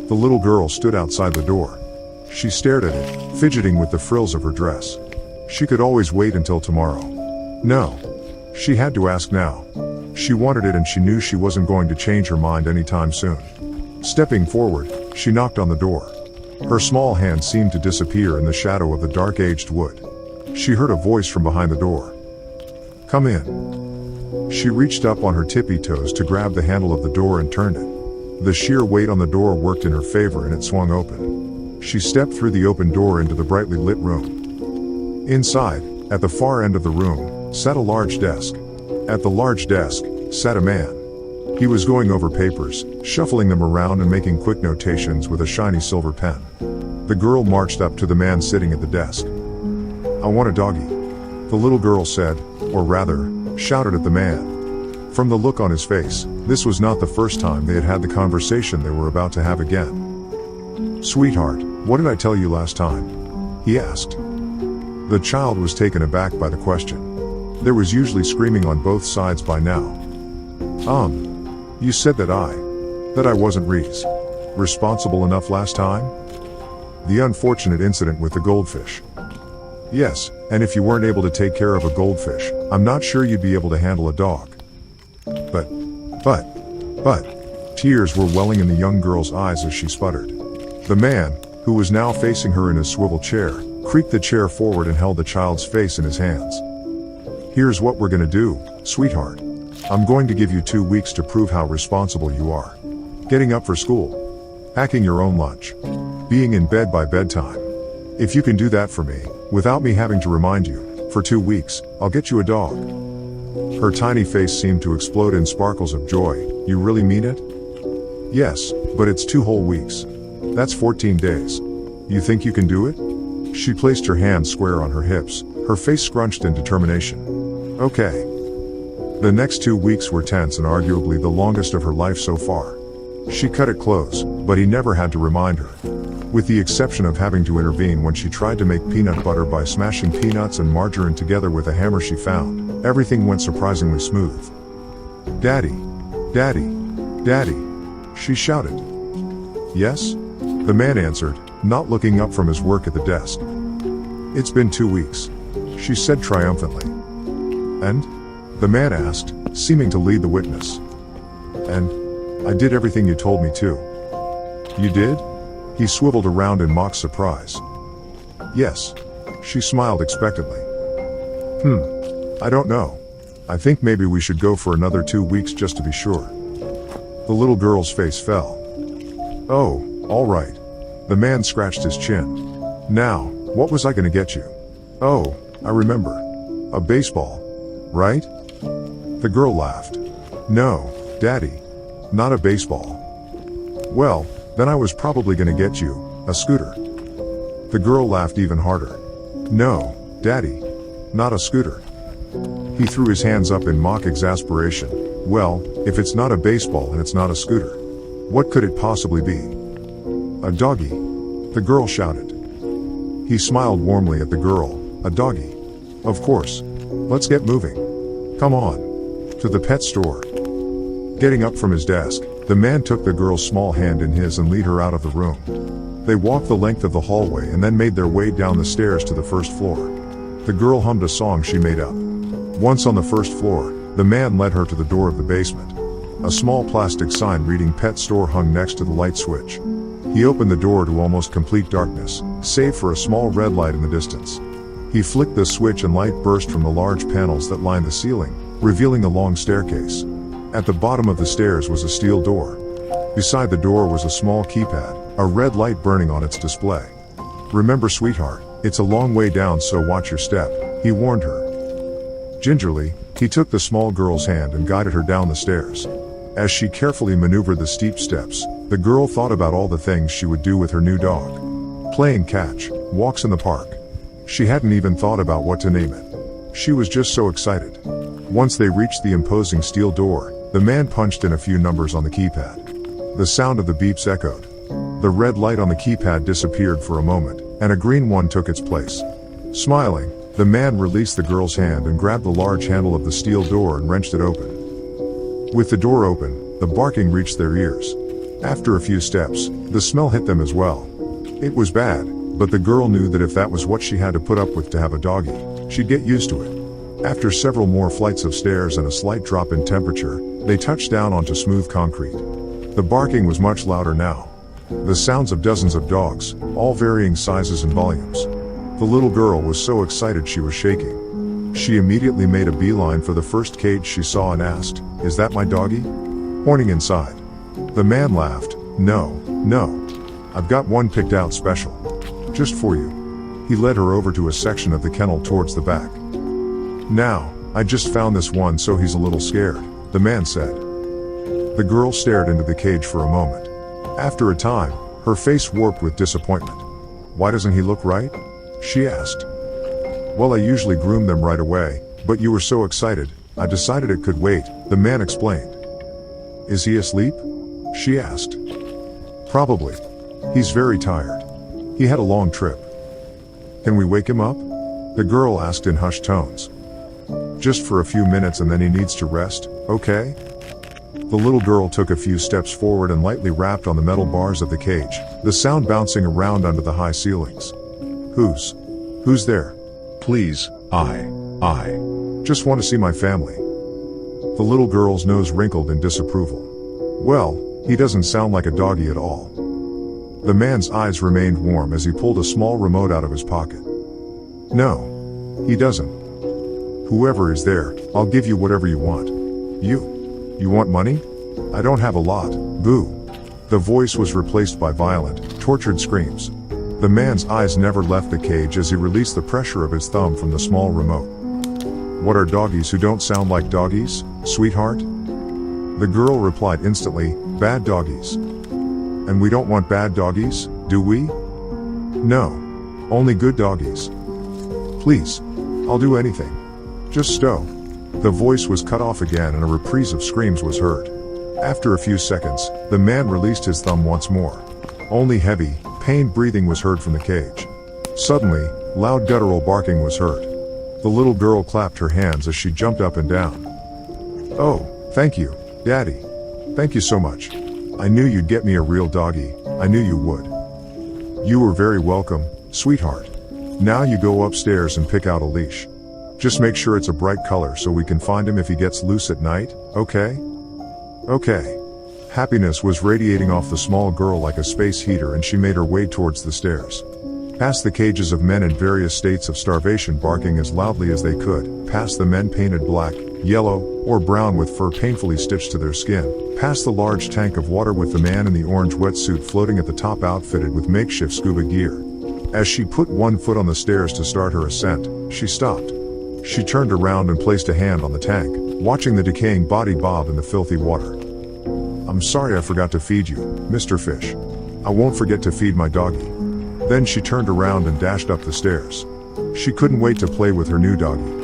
The little girl stood outside the door. She stared at it, fidgeting with the frills of her dress. She could always wait until tomorrow. No. She had to ask now. She wanted it and she knew she wasn't going to change her mind anytime soon. Stepping forward, she knocked on the door. Her small hand seemed to disappear in the shadow of the dark-aged wood. She heard a voice from behind the door. "Come in." She reached up on her tippy toes to grab the handle of the door and turned it. The sheer weight on the door worked in her favor and it swung open. She stepped through the open door into the brightly lit room. Inside, at the far end of the room, sat a large desk. At the large desk, sat a man. He was going over papers, shuffling them around and making quick notations with a shiny silver pen. The girl marched up to the man sitting at the desk. "I want a doggy," the little girl said, or rather, shouted at the man. From the look on his face, this was not the first time they had had the conversation they were about to have again. "Sweetheart, what did I tell you last time?" he asked. The child was taken aback by the question. There was usually screaming on both sides by now. You said that I wasn't responsible enough last time? The unfortunate incident with the goldfish. Yes, and if you weren't able to take care of a goldfish, I'm not sure you'd be able to handle a dog. But, tears were welling in the young girl's eyes as she sputtered. The man, who was now facing her in his swivel chair, creaked the chair forward and held the child's face in his hands. "Here's what we're gonna do, sweetheart. I'm going to give you 2 weeks to prove how responsible you are. Getting up for school. Packing your own lunch. Being in bed by bedtime. If you can do that for me, without me having to remind you, for 2 weeks, I'll get you a dog." Her tiny face seemed to explode in sparkles of joy. "You really mean it?" "Yes, but it's 2 whole weeks. That's 14 days. You think you can do it?" She placed her hands square on her hips, her face scrunched in determination. "Okay." The next 2 weeks were tense and arguably the longest of her life so far. She cut it close, but he never had to remind her. With the exception of having to intervene when she tried to make peanut butter by smashing peanuts and margarine together with a hammer she found, everything went surprisingly smooth. "Daddy, Daddy, Daddy," she shouted. "Yes?" the man answered, not looking up from his work at the desk. "It's been 2 weeks," she said triumphantly. "And?" the man asked, seeming to lead the witness. "And I did everything you told me to." "You did?" He swiveled around in mock surprise. "Yes." She smiled expectantly. I don't know. I think maybe we should go for another 2 weeks just to be sure." The little girl's face fell. "Oh, all right." The man scratched his chin. "Now, what was I gonna get you?" "Oh, I remember. A baseball. Right?" The girl laughed. "No, Daddy. Not a baseball." "Well, then I was probably gonna get you a scooter." The girl laughed even harder. "No, Daddy. Not a scooter." He threw his hands up in mock exasperation. "Well, if it's not a baseball and it's not a scooter, what could it possibly be?" "A doggy," the girl shouted. He smiled warmly at the girl. "A doggy? Of course. Let's get moving. Come on. To the pet store." Getting up from his desk, the man took the girl's small hand in his and led her out of the room. They walked the length of the hallway and then made their way down the stairs to the first floor. The girl hummed a song she made up. Once on the first floor, the man led her to the door of the basement. A small plastic sign reading "Pet Store" hung next to the light switch. He opened the door to almost complete darkness, save for a small red light in the distance. He flicked the switch and light burst from the large panels that lined the ceiling, revealing a long staircase. At the bottom of the stairs was a steel door. Beside the door was a small keypad, a red light burning on its display. "Remember, sweetheart, it's a long way down, so watch your step," he warned her. Gingerly, he took the small girl's hand and guided her down the stairs. As she carefully maneuvered the steep steps, the girl thought about all the things she would do with her new dog. Playing catch, walks in the park. She hadn't even thought about what to name it. She was just so excited. Once they reached the imposing steel door, the man punched in a few numbers on the keypad. The sound of the beeps echoed. The red light on the keypad disappeared for a moment, and a green one took its place. Smiling, the man released the girl's hand and grabbed the large handle of the steel door and wrenched it open. With the door open, the barking reached their ears. After a few steps, the smell hit them as well. It was bad, but the girl knew that if that was what she had to put up with to have a doggy, she'd get used to it. After several more flights of stairs and a slight drop in temperature, they touched down onto smooth concrete. The barking was much louder now. The sounds of dozens of dogs, all varying sizes and volumes. The little girl was so excited she was shaking. She immediately made a beeline for the first cage she saw and asked, "Is that my doggy?" Pointing inside. The man laughed. No. I've got one picked out special. Just for you." He led her over to a section of the kennel towards the back. "Now, I just found this one so he's a little scared," the man said. The girl stared into the cage for a moment. After a time, her face warped with disappointment. "Why doesn't he look right?" she asked. "Well, I usually groom them right away, but you were so excited, I decided it could wait," the man explained. "Is he asleep?" she asked. "Probably. He's very tired. He had a long trip." "Can we wake him up?" the girl asked in hushed tones. "Just for a few minutes and then he needs to rest, okay?" The little girl took a few steps forward and lightly rapped on the metal bars of the cage, the sound bouncing around under the high ceilings. Who's there? Please, I just want to see my family." The little girl's nose wrinkled in disapproval. "Well, he doesn't sound like a doggy at all." The man's eyes remained warm as he pulled a small remote out of his pocket. "No, he doesn't. Whoever is there, I'll give you whatever you want." You want money?" "I don't have a lot, boo." The voice was replaced by violent, tortured screams. The man's eyes never left the cage as he released the pressure of his thumb from the small remote. "What are doggies who don't sound like doggies, sweetheart?" The girl replied instantly, "Bad doggies." "And we don't want bad doggies, do we?" "No. Only good doggies. Please. I'll do anything. Just stow." The voice was cut off again and a reprise of screams was heard. After a few seconds, the man released his thumb once more. Only heavy, pained breathing was heard from the cage. Suddenly, loud guttural barking was heard. The little girl clapped her hands as she jumped up and down. "Oh, thank you, Daddy. Thank you so much. I knew you'd get me a real doggy, I knew you would." "You were very welcome, sweetheart. Now you go upstairs and pick out a leash. Just make sure it's a bright color so we can find him if he gets loose at night, okay?" "Okay." Happiness was radiating off the small girl like a space heater and she made her way towards the stairs. Past the cages of men in various states of starvation barking as loudly as they could, past the men painted black, yellow, or brown with fur painfully stitched to their skin, past the large tank of water with the man in the orange wetsuit floating at the top outfitted with makeshift scuba gear. As she put one foot on the stairs to start her ascent, she stopped. She turned around and placed a hand on the tank, watching the decaying body bob in the filthy water. "I'm sorry I forgot to feed you, Mr. Fish. I won't forget to feed my doggy." Then she turned around and dashed up the stairs. She couldn't wait to play with her new doggy.